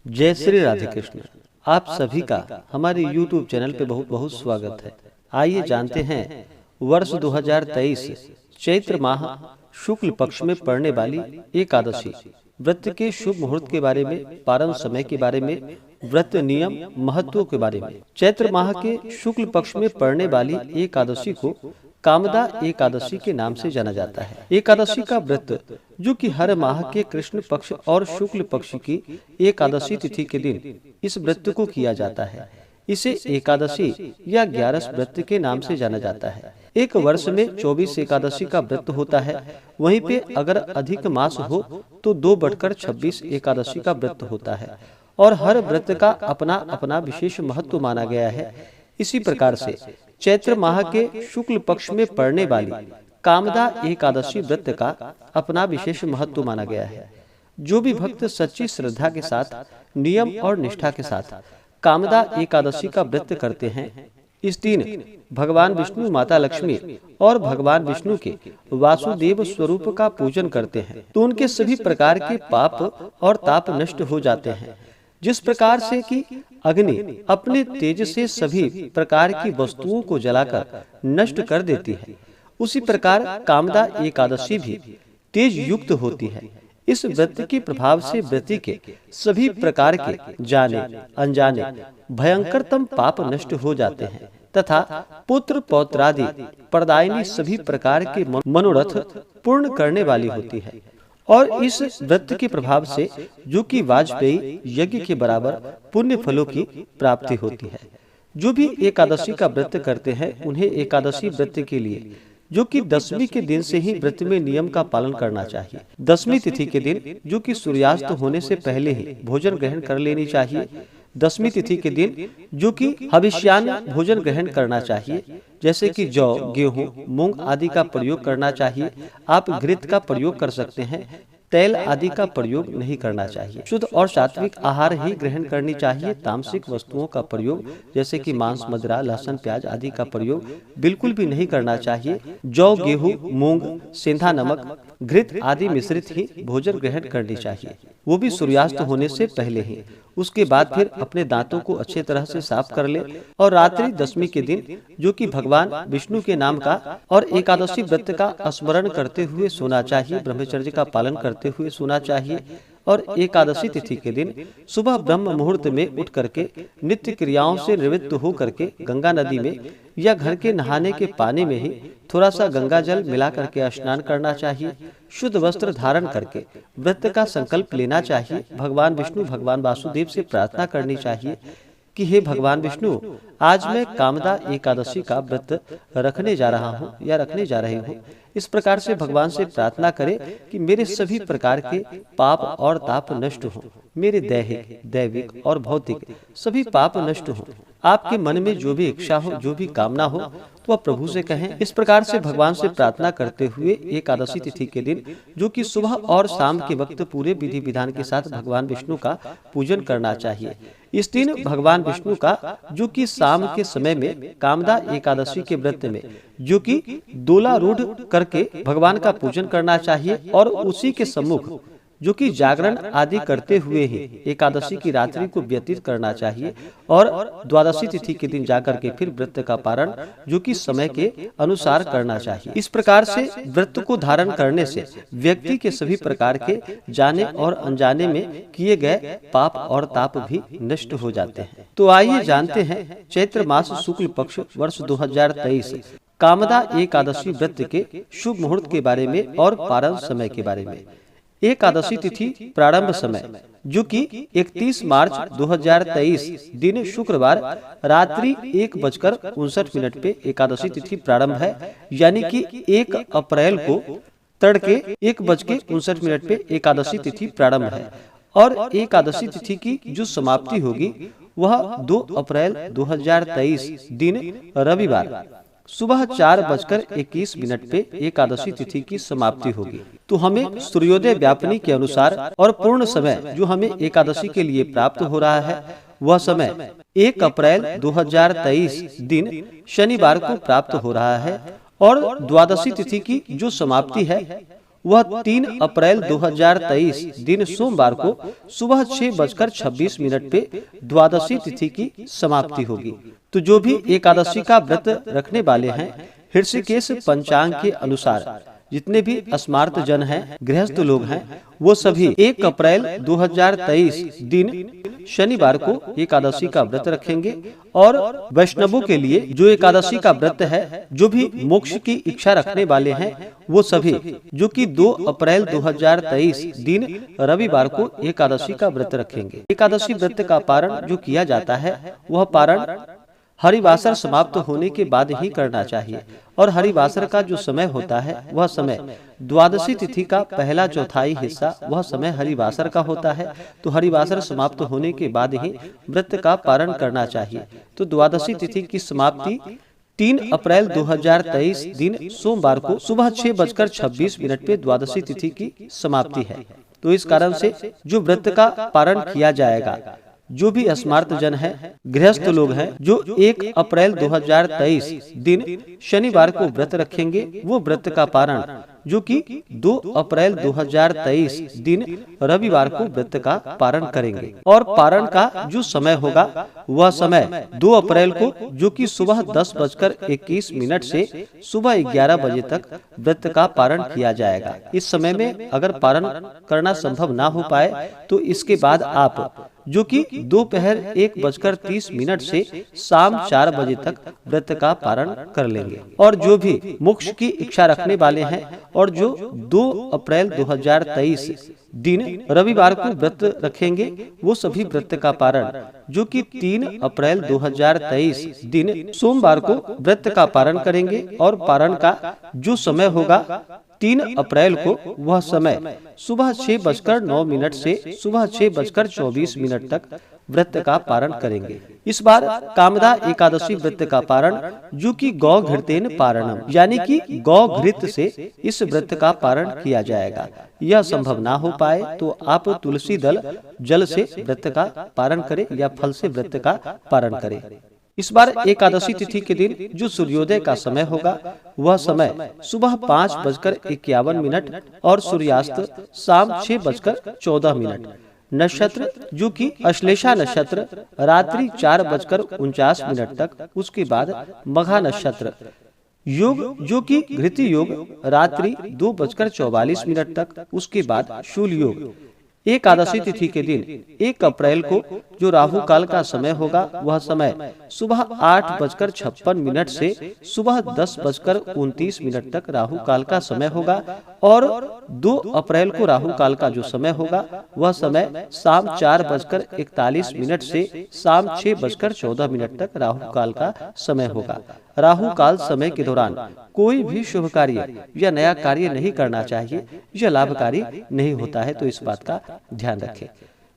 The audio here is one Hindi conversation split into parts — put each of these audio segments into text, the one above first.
जय श्री राधे कृष्ण। आप सभी का हमारे YouTube चैनल पे बहुत बहुत स्वागत है। आइए जानते हैं वर्ष 2023 चैत्र माह शुक्ल पक्ष में पड़ने वाली एकादशी व्रत के शुभ मुहूर्त के बारे में, पारण समय के बारे में, व्रत नियम महत्व के बारे में। चैत्र माह के शुक्ल पक्ष में पड़ने वाली एकादशी को कामदा एकादशी के नाम से जाना जाता है। एकादशी का व्रत जो कि हर माह के कृष्ण पक्ष और शुक्ल पक्ष की एकादशी तिथि के दिन इस व्रत को किया जाता है, इसे एकादशी या 11 व्रत के नाम से जाना जाता है। एक वर्ष में 24 एकादशी का व्रत होता है। वहीं पे अगर अधिक मास हो तो 2/26 एकादशी का व्रत होता है और हर व्रत का अपना अपना विशेष महत्व माना गया है। इसी प्रकार से चैत्र माह के शुक्ल पक्ष में पड़ने वाली कामदा एकादशी व्रत का अपना विशेष महत्व माना गया है। जो भी भक्त सच्ची श्रद्धा के साथ, नियम और निष्ठा के साथ कामदा एकादशी का व्रत करते हैं, इस दिन भगवान विष्णु, माता लक्ष्मी और भगवान विष्णु के वासुदेव स्वरूप का पूजन करते हैं तो उनके सभी प्रकार के पाप और ताप नष्ट हो जाते हैं। जिस प्रकार से कि अग्नि अपने तेज से सभी प्रकार की वस्तुओं को जलाकर नष्ट कर देती है, उसी प्रकार कामदा एकादशी भी तेज युक्त होती है। इस व्रत के प्रभाव से व्रती के सभी प्रकार के जाने अनजाने भयंकरतम पाप नष्ट हो जाते हैं तथा पुत्र पौत्रादि प्रदायिनी सभी प्रकार के मनोरथ पूर्ण करने वाली होती है। और इस व्रत के प्रभाव से जो कि वाजपेयी यज्ञ के बराबर पुण्य फलों की प्राप्ति होती है। जो भी एकादशी का व्रत करते हैं उन्हें एकादशी व्रत के लिए जो कि 10वीं के दिन से ही व्रत में नियम का पालन करना चाहिए। 10वीं तिथि के दिन जो कि सूर्यास्त होने से पहले ही भोजन ग्रहण कर लेनी चाहिए। 10वीं तिथि के दिन जो कि हविष्यान्न भोजन ग्रहण करना चाहिए, जैसे कि जौ, गेहूं, मूंग आदि का प्रयोग करना चाहिए। आप घृत का प्रयोग कर सकते हैं, तेल आदि का प्रयोग नहीं करना चाहिए। शुद्ध और सात्विक आहार ही ग्रहण करनी चाहिए। तामसिक वस्तुओं का प्रयोग जैसे कि मांस, मदिरा, लहसुन, प्याज आदि का प्रयोग बिल्कुल भी नहीं करना चाहिए। जौ, गेहूं, मूंग, सेंधा नमक, घृत आदि मिश्रित ही भोजन ग्रहण करनी चाहिए, वो भी सूर्यास्त होने से पहले ही। उसके बाद फिर अपने दांतों को अच्छे तरह से साफ कर ले और रात्रि 10वीं के दिन जो कि भगवान विष्णु के नाम का और एकादशी व्रत का स्मरण करते हुए सोना चाहिए, ब्रह्मचर्य का पालन करते हुए सोना चाहिए। और एकादशी तिथि के दिन सुबह ब्रह्म मुहूर्त में उठ करके नित्य क्रियाओं से निवृत्त हो करके गंगा नदी में या घर के नहाने के पानी में ही थोड़ा सा गंगा जल मिला करके स्नान करना चाहिए। शुद्ध वस्त्र धारण करके व्रत का संकल्प लेना चाहिए। भगवान विष्णु, भगवान वासुदेव से प्रार्थना करनी चाहिए कि हे भगवान विष्णु, आज मैं कामदा एकादशी का व्रत रखने जा रहा हूँ या रखने जा रही हूँ। इस प्रकार से भगवान से प्रार्थना करें कि मेरे सभी प्रकार के पाप और ताप नष्ट हों, मेरे दैहिक, दैविक और भौतिक सभी पाप नष्ट हों। आपके मन में जो भी इच्छा हो, जो भी कामना हो तो आप प्रभु से कहें। इस प्रकार से भगवान से प्रार्थना करते हुए एकादशी तिथि के दिन जो कि सुबह और शाम के वक्त पूरे विधि विधान के साथ भगवान विष्णु का पूजन करना चाहिए। इस दिन भगवान विष्णु का जो कि शाम के समय में कामदा एकादशी के व्रत में जो कि दोलारूढ़ करके भगवान का पूजन करना चाहिए और उसी के सम्मुख जो कि जागरण आदि करते हुए ही एकादशी की रात्रि को व्यतीत करना चाहिए और द्वादशी तिथि के दिन जाकर के फिर व्रत का पारण जो कि समय के अनुसार करना चाहिए। इस प्रकार से व्रत को धारण करने से व्यक्ति के सभी प्रकार के जाने और अनजाने में किए गए पाप और ताप भी नष्ट हो जाते हैं। तो आइए जानते हैं चैत्र मास शुक्ल पक्ष वर्ष 2023 कामदा एकादशी व्रत के शुभ मुहूर्त के बारे में और पारण समय के बारे में। एकादशी तिथि प्रारंभ समय जो कि 31 मार्च 2023 दिन शुक्रवार रात्रि 1:59 पे एकादशी तिथि प्रारंभ है, यानी कि 1 अप्रैल को तड़के 1:59 पे एकादशी तिथि प्रारंभ है और एकादशी तिथि की जो समाप्ति होगी वह 2 अप्रैल 2023 दिन रविवार सुबह 4:21 पे एकादशी तिथि की समाप्ति होगी। तो हमें सूर्योदय व्यापनी के अनुसार और पूर्ण समय जो हमें एकादशी के लिए प्राप्त हो रहा है वह समय 1 अप्रैल 2023 दिन शनिवार को प्राप्त हो रहा है और द्वादशी तिथि की जो समाप्ति है वह 3 अप्रैल 2023 दिन सोमवार को सुबह 6:26 पे द्वादशी तिथि की समाप्ति होगी। तो जो भी एकादशी का व्रत रखने वाले हैं, ऋषिकेश पंचांग के अनुसार जितने भी स्मार्त जन हैं, गृहस्थ लोग हैं, वो सभी 1 अप्रैल 2023 दिन शनिवार को एकादशी का व्रत रखेंगे। और वैष्णवों के लिए जो एकादशी का व्रत है, जो भी मोक्ष की इच्छा रखने वाले हैं, वो सभी जो कि 2 अप्रैल 2023 दिन रविवार को एकादशी का व्रत रखेंगे। एकादशी व्रत का पारण जो किया जाता है, वह पारण हरिवासर समाप्त होने के बाद ही करना चाहिए। और हरिवासर का जो समय होता है, वह समय द्वादशी तिथि का पहला चौथाई हिस्सा, वह समय हरिवासर का होता है। तो हरिवासर समाप्त होने के बाद ही व्रत का पारण करना चाहिए। तो द्वादशी तिथि की समाप्ति 3 अप्रैल 2023 दिन सोमवार को सुबह 6:26 पे द्वादशी तिथि की समाप्ति है। तो इस कारण से जो व्रत का पारण किया जाएगा, जो भी स्मार्त जन है, गृहस्थ लोग हैं, जो 1 अप्रैल 2023 दिन शनिवार को व्रत रखेंगे, वो व्रत का पारण जो कि 2 अप्रैल 2023 दिन रविवार को व्रत का पारण करेंगे। और पारण का जो समय होगा, वह समय 2 अप्रैल को जो कि सुबह 10:21 से सुबह 11 बजे तक व्रत का पारण किया जाएगा। इस समय में अगर पारण करना संभव ना हो पाए, तो इसके बाद आप जो कि दोपहर 1:30 से शाम 4 बजे तक व्रत का पारण कर लेंगे। और जो भी मोक्ष की इच्छा रखने वाले हैं और जो 2 अप्रैल 2023 दिन रविवार को व्रत रखेंगे, वो सभी व्रत का पारण जो कि 3 अप्रैल 2023 दिन सोमवार को व्रत का पारण करेंगे। और पारण का जो समय होगा 3 अप्रैल को, वह समय सुबह 6:09 से सुबह 6:24 तक व्रत का पारण करेंगे। इस बार कामदा एकादशी व्रत का पारण जो कि गौ घृतेन पारणम, यानी कि गौ घृत से इस व्रत का पारण किया जाएगा। यह संभव ना हो पाए तो आप तुलसी दल जल से व्रत का पारण करें या फल से व्रत का पारण करें। इस बार एकादशी तिथि के दिन जो सूर्योदय का समय होगा, वह समय सुबह 5:51 और सूर्यास्त शाम 6:14। नक्षत्र जो कि अश्लेषा नक्षत्र रात्रि 4:49 तक, उसके बाद मघा नक्षत्र। योग जो कि घृति योग रात्रि 2:44 तक, उसके बाद शूल योग। एकादशी तिथि के दिन 1 अप्रैल को जो राहु काल का समय होगा, वह समय सुबह 8:56 से सुबह 10:29 तक राहु काल का समय होगा। और 2 अप्रैल को राहु काल का जो समय होगा, वह समय शाम 4:41 से शाम 6:14 तक राहु काल का समय होगा। राहु काल समय के दौरान कोई भी शुभ कार्य या नया कार्य नहीं करना चाहिए, यह लाभकारी नहीं होता है। तो इस बात का ध्यान रखें।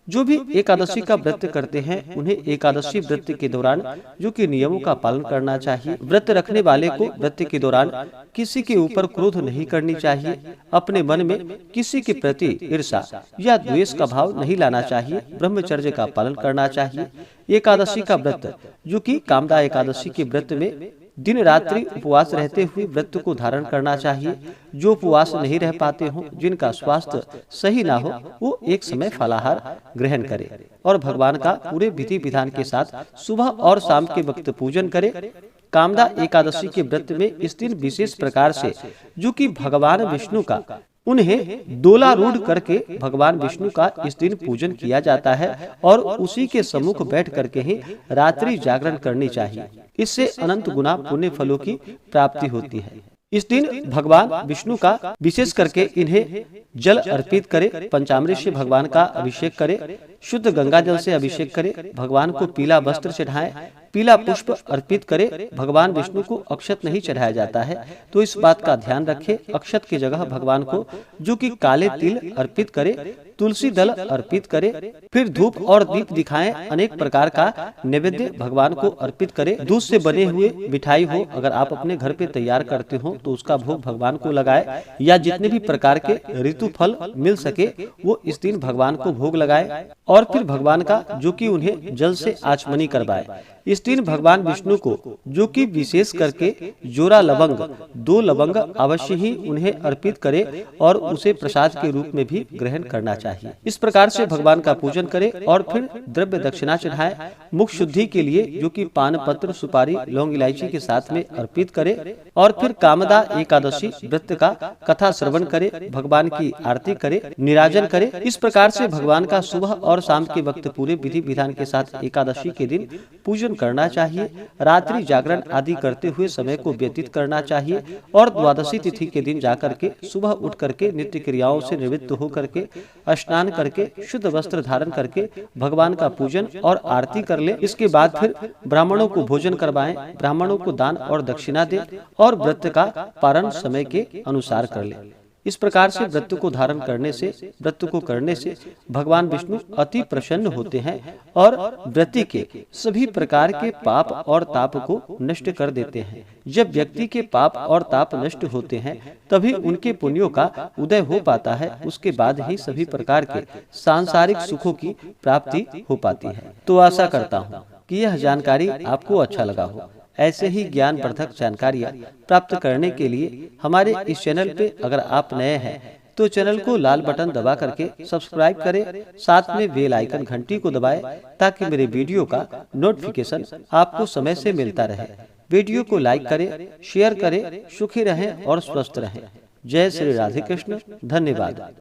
जो भी एकादशी का व्रत करते हैं, उन्हें एकादशी व्रत के दौरान जो कि नियमों का पालन करना चाहिए। व्रत रखने वाले को व्रत के दौरान किसी के ऊपर क्रोध नहीं करनी चाहिए। अपने मन में किसी के प्रति ईर्ष्या या द्वेष का भाव नहीं लाना चाहिए। ब्रह्मचर्य का पालन करना चाहिए। एकादशी का व्रत जो कि कामदा एकादशी के व्रत में दिन रात्रि उपवास रहते हुए व्रत को धारण करना चाहिए। जो उपवास नहीं रह पाते हों, जिनका स्वास्थ्य सही ना हो, वो एक समय फलाहार ग्रहण करें और भगवान का पूरे विधि विधान के साथ सुबह और शाम के वक्त पूजन करें। कामदा एकादशी के व्रत में इस दिन विशेष प्रकार से जो कि भगवान विष्णु का, उन्हें दोलारूढ़ करके भगवान विष्णु का इस दिन पूजन किया जाता है और उसी के सम्मुख बैठ करके ही रात्रि जागरण करनी चाहिए। इससे अनंत गुना पुण्य फलों की प्राप्ति होती है। इस दिन भगवान विष्णु का विशेष करके इन्हें जल अर्पित करें, पंचामृत से भगवान का अभिषेक करें, शुद्ध गंगा जल से अभिषेक करें, भगवान को पीला वस्त्र चढ़ाएं, पीला पुष्प अर्पित करें। भगवान विष्णु को अक्षत नहीं चढ़ाया जाता है, तो इस बात का ध्यान रखें। अक्षत की जगह भगवान को जो कि काले तिल अर्पित करें, तुलसी दल अर्पित करें, फिर धूप और दीप दिखाएं। अनेक प्रकार का नैवेद्य भगवान को अर्पित करें। दूध से बने हुए मिठाई हो, अगर आप अपने घर पे तैयार करते हो तो उसका भोग भगवान को लगाए, या जितने भी प्रकार के ऋतु फल मिल सके वो इस दिन भगवान को भोग लगाए। और फिर भगवान का जो कि उन्हें जल से आचमनी करवाए। इस दिन भगवान विष्णु को जो कि विशेष करके जोरा लवंग 2 लवंग अवश्य ही उन्हें अर्पित करे और उसे प्रसाद के रूप में भी ग्रहण करना चाहिए। इस प्रकार से भगवान का पूजन करे और फिर द्रव्य दक्षिणा चढ़ाए। मुख शुद्धि के लिए जो कि पान पत्र, सुपारी, लौंग, इलायची के साथ में अर्पित करे और फिर कामदा एकादशी व्रत का कथा श्रवण करे, भगवान की आरती करे, निराजन करे। इस प्रकार से भगवान का सुबह और शाम के वक्त पूरे विधि विधान के साथ एकादशी के दिन पूजन करना चाहिए। रात्रि जागरण आदि करते हुए समय को व्यतीत करना चाहिए और द्वादशी तिथि के दिन जाकर के सुबह उठ करके नित्य क्रियाओं से निवृत्त हो करके स्नान करके शुद्ध वस्त्र धारण करके भगवान का पूजन और आरती कर ले। इसके बाद फिर ब्राह्मणों को भोजन करवाएं, ब्राह्मणों को दान और दक्षिणा दे और व्रत का पारण समय के अनुसार कर ले। इस प्रकार से व्रत को धारण करने से, व्रत को करने से भगवान विष्णु अति प्रसन्न होते हैं और व्रती के सभी प्रकार के पाप और ताप को नष्ट कर देते हैं। जब व्यक्ति के पाप और ताप नष्ट होते हैं तभी उनके पुण्यों का उदय हो पाता है। उसके बाद ही सभी प्रकार के सांसारिक सुखों की प्राप्ति हो पाती है। तो आशा करता हूँ कि यह जानकारी आपको अच्छा लगा हो। ऐसे ही ज्ञानवर्धक जानकारियाँ प्राप्त करने के लिए हमारे इस चैनल पे अगर आप नए हैं तो चैनल को लाल बटन दबा करके सब्सक्राइब करें, साथ में बेल आइकन घंटी को दबाएं ताकि मेरे वीडियो का नोटिफिकेशन आपको समय से मिलता रहे। वीडियो को लाइक करें, शेयर करें। सुखी रहें और स्वस्थ रहें। जय श्री राधे कृष्ण। धन्यवाद।